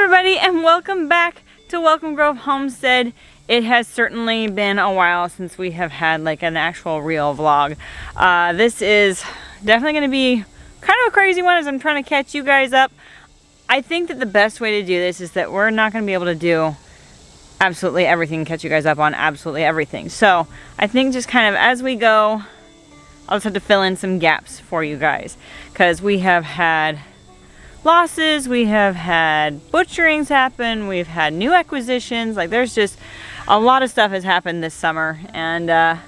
everybody, and welcome back to Welcome Grove Homestead. It has certainly been a while since we have had like an actual real vlog. This is definitely going to be kind of a crazy one as I'm trying to catch you guys up. I think that the best way to do this is that we're not going to be able to do absolutely everything, catch you guys up on absolutely everything. So I think just kind of as we go, I'll just have to fill in some gaps for you guys, because we have had losses, we have had butcherings happen, we've had new acquisitions. Like, there's just a lot of stuff has happened this summer, and I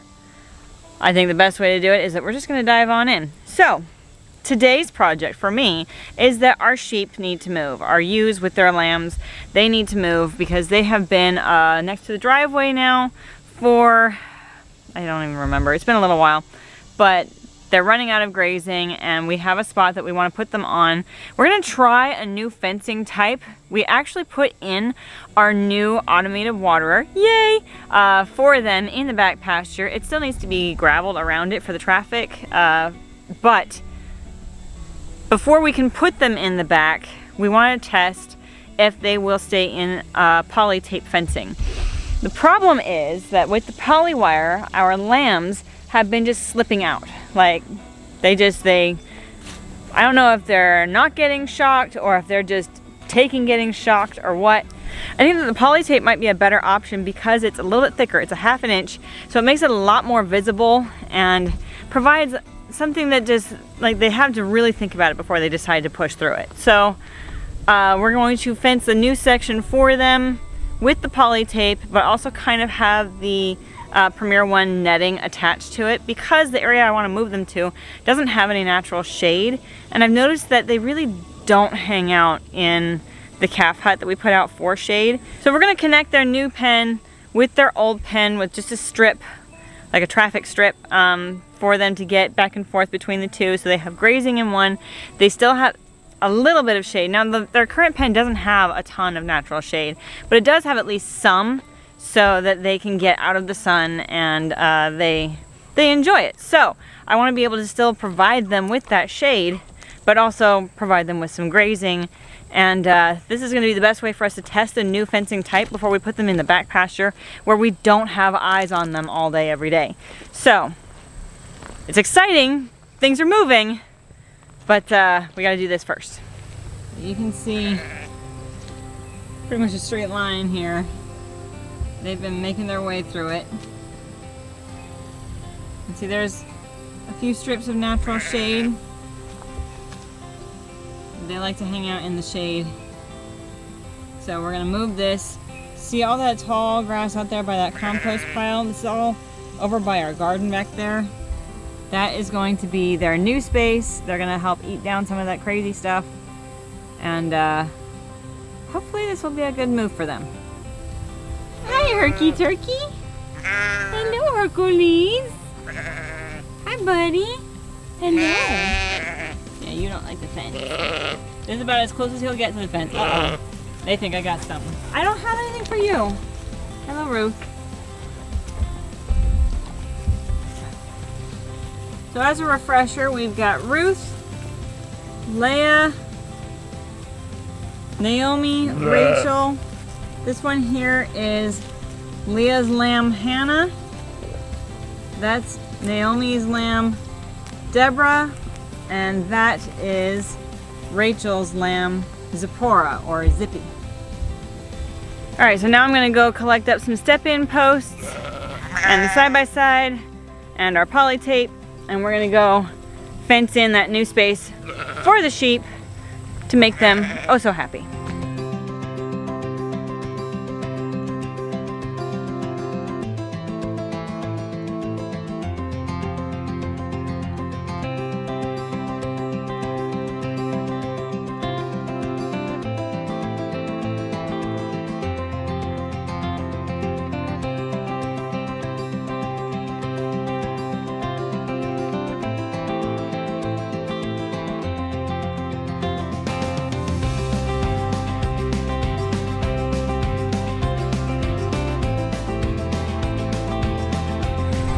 think the best way to do it is that we're just going to dive on in. So today's project for me is that our sheep need to move. Our ewes with their lambs, they need to move because they have been next to the driveway now for, I don't even remember, it's been a little while, but they're running out of grazing, and we have a spot that we want to put them on. We're going to try a new fencing type. We actually put in our new automated waterer, yay, for them in the back pasture. It still needs to be gravelled around it for the traffic, but before we can put them in the back, we want to test if they will stay in poly tape fencing. The problem is that with the poly wire, our lambs have been just slipping out. Like, I don't know if they're not getting shocked or if they're just taking getting shocked or what. I think that the poly tape might be a better option because it's a little bit thicker. It's a ½ an inch, so it makes it a lot more visible and provides something that just, like, they have to really think about it before they decide to push through it. So we're going to fence a new section for them with the poly tape, but also kind of have the Premier One netting attached to it, because the area I want to move them to doesn't have any natural shade, and I've noticed that they really don't hang out in the calf hut that we put out for shade. So we're going to connect their new pen with their old pen with just a strip, like a traffic strip, for them to get back and forth between the two, so they have grazing in one. They still have a little bit of shade. Now their current pen doesn't have a ton of natural shade, but it does have at least some, so that they can get out of the sun and they enjoy it. So I want to be able to still provide them with that shade, but also provide them with some grazing. And this is going to be the best way for us to test a new fencing type before we put them in the back pasture where we don't have eyes on them all day every day. So it's exciting, things are moving, but we got to do this first. You can see pretty much a straight line here. They've been making their way through it. And see, there's a few strips of natural shade. They like to hang out in the shade. So we're gonna move this. See all that tall grass out there by that compost pile? This is all over by our garden back there. That is going to be their new space. They're gonna help eat down some of that crazy stuff. And hopefully this will be a good move for them. Hi, Herky Turkey. Hello, Hercules. Hi, buddy. Hello. Yeah, you don't like the fence. This is about as close as he'll get to the fence. Uh-oh. They think I got something. I don't have anything for you. Hello, Ruth. So as a refresher, we've got Ruth, Leah, Naomi, Rachel. This one here is Leah's lamb, Hannah. That's Naomi's lamb, Deborah. And that is Rachel's lamb, Zipporah, or Zippy. Alright, so now I'm going to go collect up some step-in posts and the side-by-side and our poly tape, and we're going to go fence in that new space for the sheep to make them oh so happy.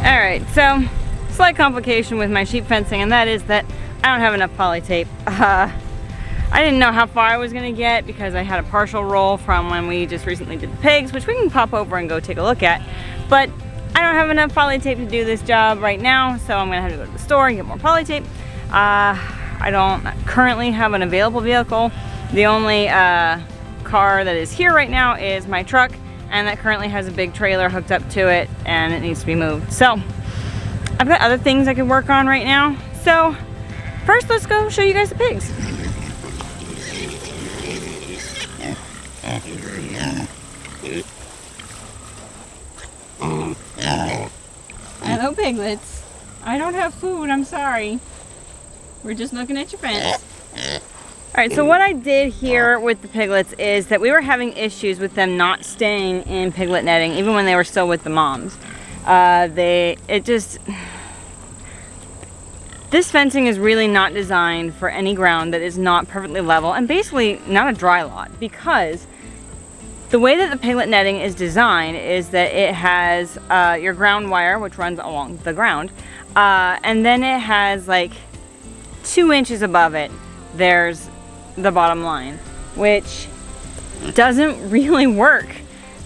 Alright, so slight complication with my sheep fencing, and that is that I don't have enough poly tape. I didn't know how far I was gonna get because I had a partial roll from when we just recently did the pigs, which we can pop over and go take a look at. But I don't have enough poly tape to do this job right now, so I'm gonna have to go to the store and get more poly tape. I don't currently have an available vehicle. The only car that is here right now is my truck, and that currently has a big trailer hooked up to it and it needs to be moved. So I've got other things I can work on right now. So first, let's go show you guys the pigs. Hello, piglets. I don't have food, I'm sorry. We're just looking at your fence. Alright, so what I did here with the piglets is that we were having issues with them not staying in piglet netting, even when they were still with the moms. This fencing is really not designed for any ground that is not perfectly level, and basically not a dry lot, because the way that the piglet netting is designed is that it has your ground wire, which runs along the ground, and then it has like 2 inches above it, there's the bottom line, which doesn't really work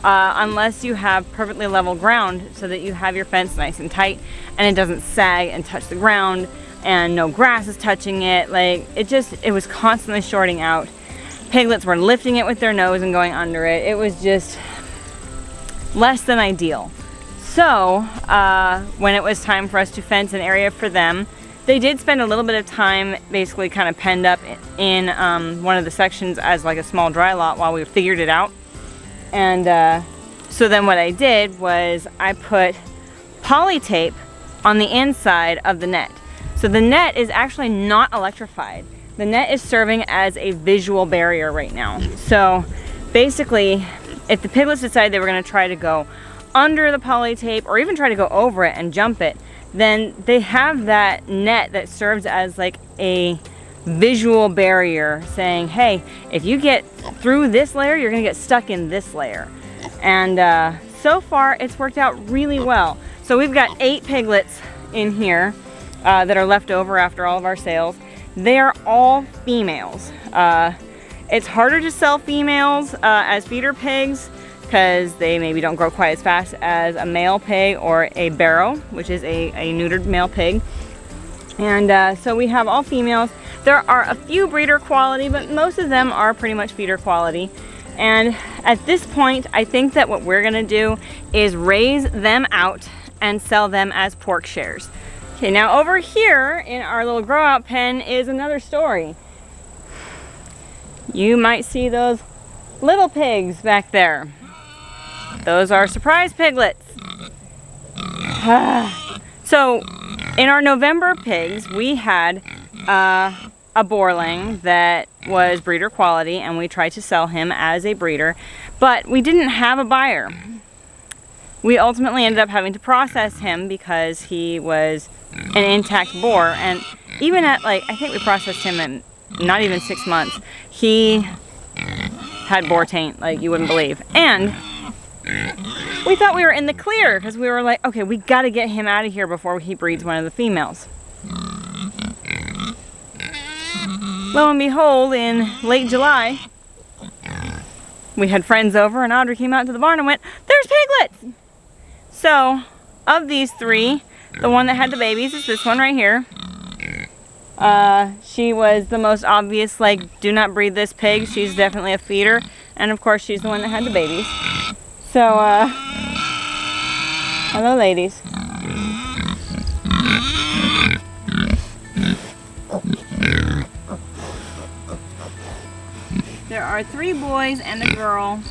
unless you have perfectly level ground so that you have your fence nice and tight and it doesn't sag and touch the ground and no grass is touching it. Like, it was constantly shorting out. Piglets were lifting it with their nose and going under it. It was just less than ideal. So when it was time for us to fence an area for them, they did spend a little bit of time basically kind of penned up in one of the sections as like a small dry lot while we figured it out. And so then what I did was I put poly tape on the inside of the net. So the net is actually not electrified. The net is serving as a visual barrier right now. So basically, if the piglets decided they were gonna try to go under the poly tape or even try to go over it and jump it, then they have that net that serves as like a visual barrier saying, hey, if you get through this layer, you're gonna get stuck in this layer. And so far, it's worked out really well. So we've got 8 piglets in here that are left over after all of our sales. They are all females. It's harder to sell females as feeder pigs because they maybe don't grow quite as fast as a male pig or a barrow, which is a neutered male pig. And so we have all females. There are a few breeder quality, but most of them are pretty much feeder quality. And at this point, I think that what we're gonna do is raise them out and sell them as pork shares. Okay, now over here in our little grow out pen is another story. You might see those little pigs back there. Those are surprise piglets. So in our November pigs, we had a boarling that was breeder quality, and we tried to sell him as a breeder, but we didn't have a buyer. We ultimately ended up having to process him because he was an intact boar, and even at like, I think we processed him in not even 6 months, he had boar taint like you wouldn't believe. And we thought we were in the clear because we were like, okay, we got to get him out of here before he breeds one of the females. Lo and behold, in late July, we had friends over and Audrey came out to the barn and went, there's piglets! So, of these 3, the one that had the babies is this one right here. She was the most obvious, like, do not breed this pig. She's definitely a feeder. And of course, she's the one that had the babies. So, hello ladies. There are 3 boys and a girl.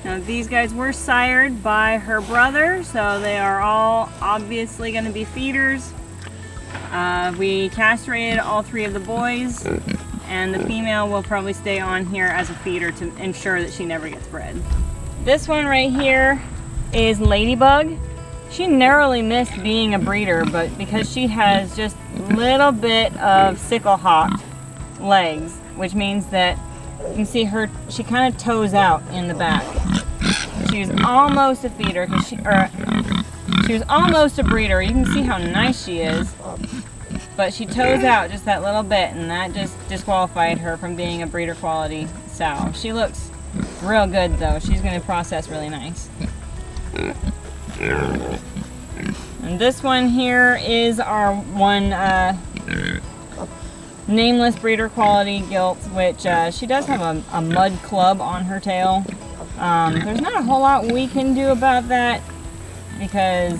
Now these guys were sired by her brother, so they are all obviously going to be feeders. We castrated all 3 of the boys, and the female will probably stay on here as a feeder to ensure that she never gets bred. This one right here is Ladybug. She narrowly missed being a breeder, but because she has just a little bit of sickle hocked legs, which means that you can see her, she kind of toes out in the back. She was almost a feeder, she was almost a breeder. You can see how nice she is. but she toes out just that little bit, and that just disqualified her from being a breeder quality sow. She looks real good though. She's going to process really nice. And this one here is our one nameless breeder quality gilt, which she does have a mud club on her tail. There's not a whole lot we can do about that because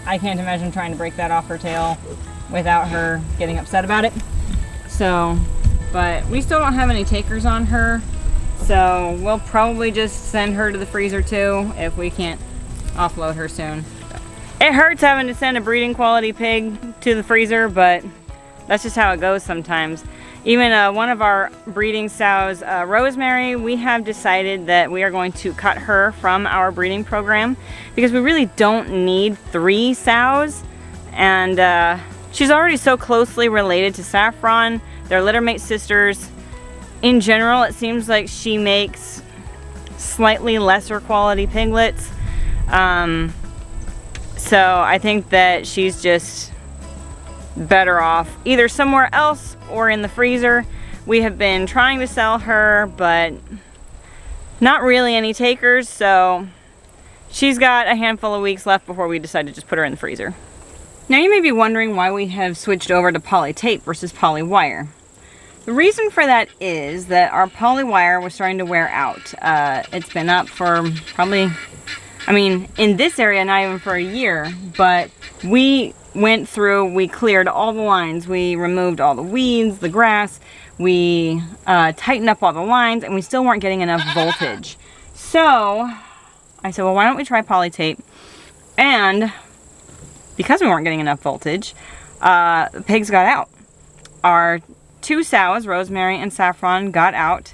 I can't imagine trying to break that off her tail without her getting upset about it. So, but we still don't have any takers on her, so we'll probably just send her to the freezer too if we can't offload her soon. It hurts having to send a breeding quality pig to the freezer, but that's just how it goes sometimes. Even one of our breeding sows, Rosemary, we have decided that we are going to cut her from our breeding program because we really don't need 3 sows. And she's already so closely related to Saffron. They're littermate sisters. In general, it seems like she makes slightly lesser quality piglets. So I think that she's just better off either somewhere else or in the freezer. We have been trying to sell her, but not really any takers, so she's got a handful of weeks left before we decide to just put her in the freezer. Now you may be wondering why we have switched over to poly tape versus poly wire. The reason for that is that our poly wire was starting to wear out. It's been up for probably, I mean, in this area, not even for a year, but we went through, we cleared all the lines, we removed all the weeds, the grass, we tightened up all the lines, and we still weren't getting enough voltage. So I said, well, why don't we try poly tape? And because we weren't getting enough voltage, the pigs got out. Our 2 sows, Rosemary and Saffron, got out,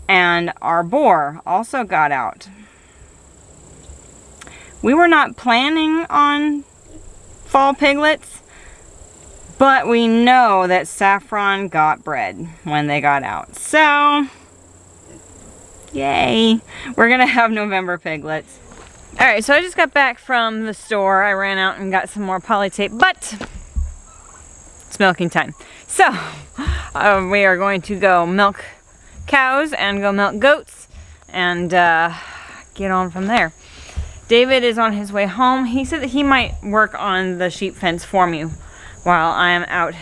and our boar also got out. We were not planning on fall piglets, but we know that Saffron got bred when they got out. So, yay! We're gonna have November piglets. Alright, so I just got back from the store. I ran out and got some more poly tape, but it's milking time. So, we are going to go milk cows and go milk goats and get on from there. David is on his way home. He said that he might work on the sheep fence for me while I am out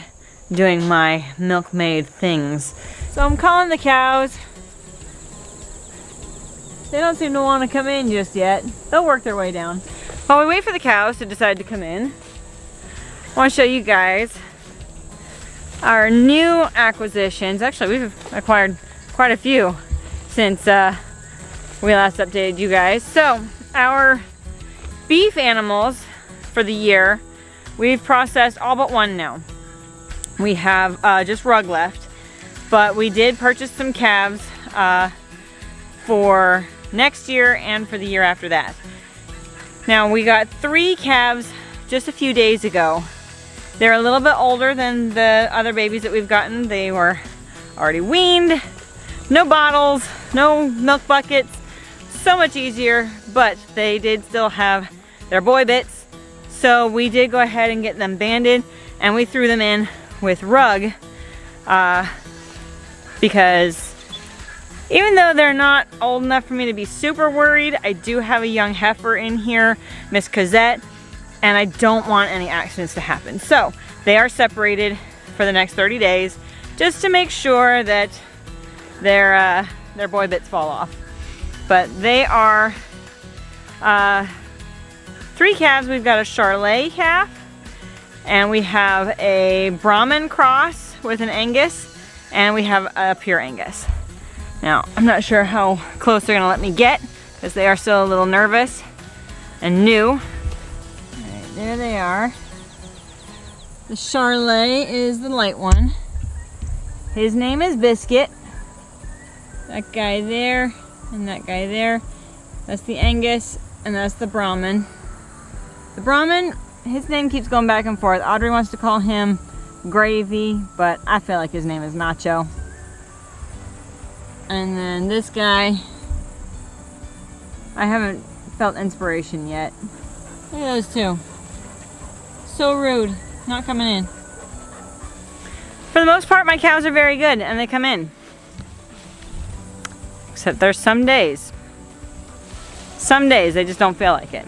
doing my milkmaid things. So I'm calling the cows. They don't seem to want to come in just yet. They'll work their way down. While we wait for the cows to decide to come in, I want to show you guys our new acquisitions. Actually, we've acquired quite a few since we last updated you guys. So, our beef animals for the year, we've processed all but one now. We have just rug left, but we did purchase some calves for next year and for the year after that. Now we got 3 calves just a few days ago. They're a little bit older than the other babies that we've gotten. They were already weaned, no bottles, no milk buckets. So much easier, but they did still have their boy bits. So we did go ahead and get them banded, and we threw them in with rug because even though they're not old enough for me to be super worried, I do have a young heifer in here, Miss Cosette, and I don't want any accidents to happen. So they are separated for the next 30 days just to make sure that their boy bits fall off. But they are 3 calves. We've got a Charolais calf, and we have a Brahman cross with an Angus, and we have a pure Angus. Now, I'm not sure how close they're gonna let me get because they are still a little nervous and new. All right, there they are. The Charolais is the light one. His name is Biscuit. That guy there and that guy there. That's the Angus and that's the Brahman. The Brahman, his name keeps going back and forth. Audrey wants to call him Gravy, but I feel like his name is Nacho. And then this guy, I haven't felt inspiration yet. Look at those two. So rude, not coming in. For the most part, my cows are very good and they come in. Except there's some days they just don't feel like it.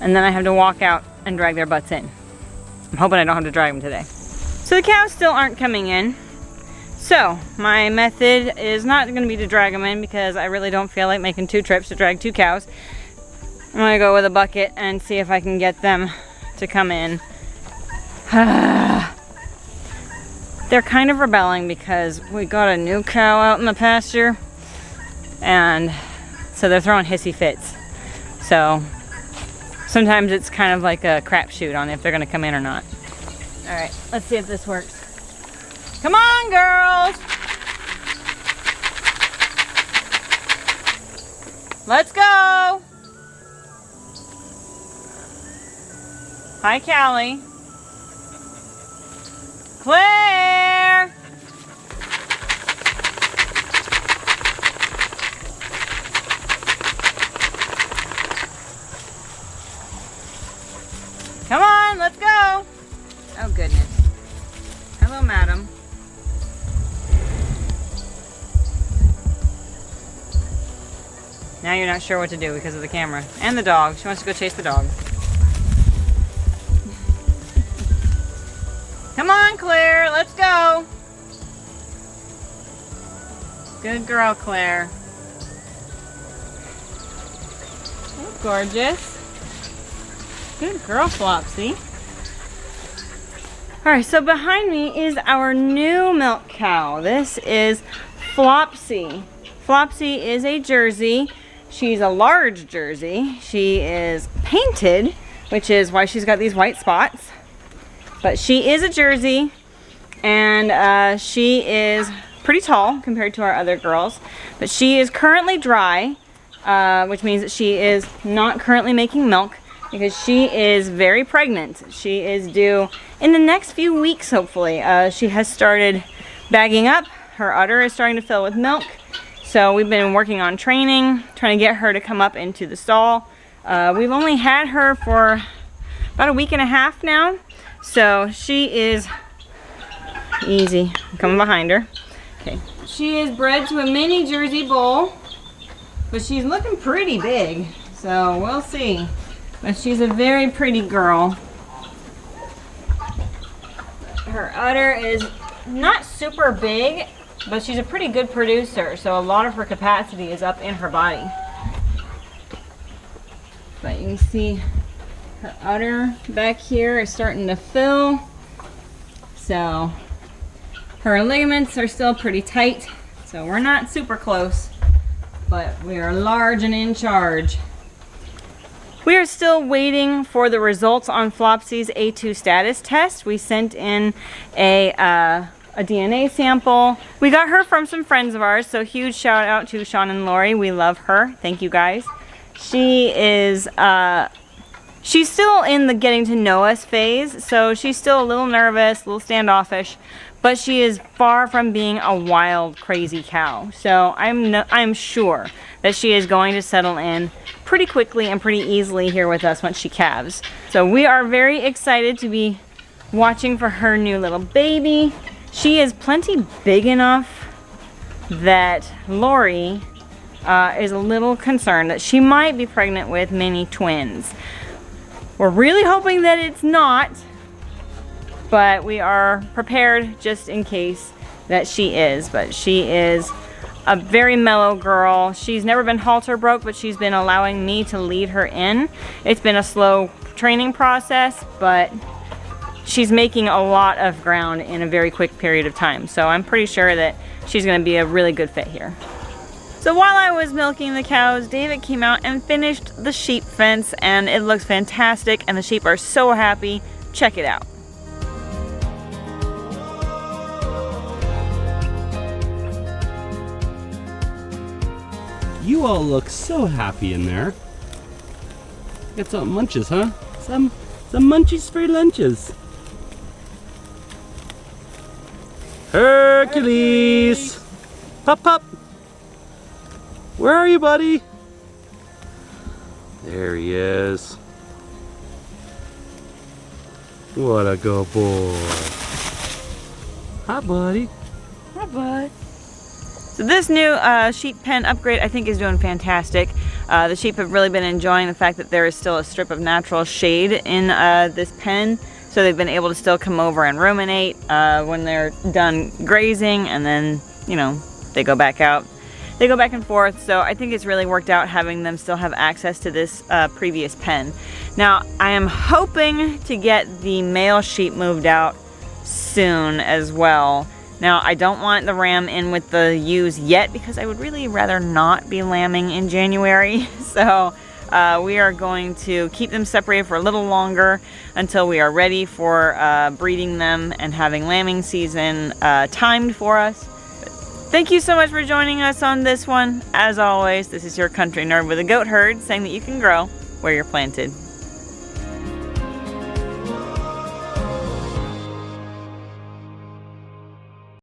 And then I have to walk out and drag their butts in. I'm hoping I don't have to drag them today. So the cows still aren't coming in. So my method is not going to be to drag them in because I really don't feel like making 2 trips to drag 2 cows. I'm going to go with a bucket and see if I can get them to come in. They're kind of rebelling because we got a new cow out in the pasture, and so they're throwing hissy fits. So sometimes it's kind of like a crapshoot on if they're going to come in or not. All right, let's see if this works. Come on, girls. Let's go. Hi, Callie. Claire. Come on, let's go. Oh, goodness. Hello, madam. Now you're not sure what to do because of the camera. And the dog. She wants to go chase the dog. Come on, Claire. Let's go. Good girl, Claire. Oh, gorgeous. Good girl, Flopsy. Alright, so behind me is our new milk cow. This is Flopsy. Flopsy is a Jersey. She's a large Jersey. She is painted, which is why she's got these white spots. But she is a Jersey, and she is pretty tall compared to our other girls. But she is currently dry, which means that she is not currently making milk because she is very pregnant. She is due in the next few weeks, hopefully. She has started bagging up. Her udder is starting to fill with milk. So we've been working on training, trying to get her to come up into the stall. We've only had her for about a week and a half now. So she is easy. I'm coming behind her. Okay. She is bred to a mini Jersey bull, but she's looking pretty big. So we'll see. But she's a very pretty girl. Her udder is not super big, but she's a pretty good producer. So a lot of her capacity is up in her body. But you can see her udder back here is starting to fill. So her ligaments are still pretty tight. So we're not super close, but we are large and in charge. We are still waiting for the results on Flopsy's A2 status test. We sent in a DNA sample. We got her from some friends of ours, so huge shout out to Sean and Lori. We love her. Thank you guys. She is she's still in the getting to know us phase, so she's still a little nervous, a little standoffish, but she is far from being a wild, crazy cow. So I'm sure that she is going to settle in pretty quickly and pretty easily here with us once she calves. So we are very excited to be watching for her new little baby. She is plenty big enough that Lori is a little concerned that she might be pregnant with mini twins. We're really hoping that it's not, but we are prepared just in case that she is. But she is a very mellow girl. She's never been halter broke, but she's been allowing me to lead her in. It's been a slow training process, but she's making a lot of ground in a very quick period of time. So I'm pretty sure that she's going to be a really good fit here. So while I was milking the cows, David came out and finished the sheep fence, and it looks fantastic, and the sheep are so happy. Check it out. You all look so happy in there. Got some munches, huh? Some munchies for lunches. Hercules! Pup, pup! Where are you, buddy? There he is. What a good boy. Hi, buddy. Hi, bud. So this new sheep pen upgrade I think is doing fantastic. The sheep have really been enjoying the fact that there is still a strip of natural shade in this pen. So they've been able to still come over and ruminate when they're done grazing, and then, you know, they go back out. They go back and forth, so I think it's really worked out having them still have access to this previous pen. Now, I am hoping to get the male sheep moved out soon as well. Now, I don't want the ram in with the ewes yet because I would really rather not be lambing in January. So we are going to keep them separated for a little longer until we are ready for breeding them and having lambing season timed for us. Thank you so much for joining us on this one. As always, this is your country nerd with a goat herd saying that you can grow where you're planted.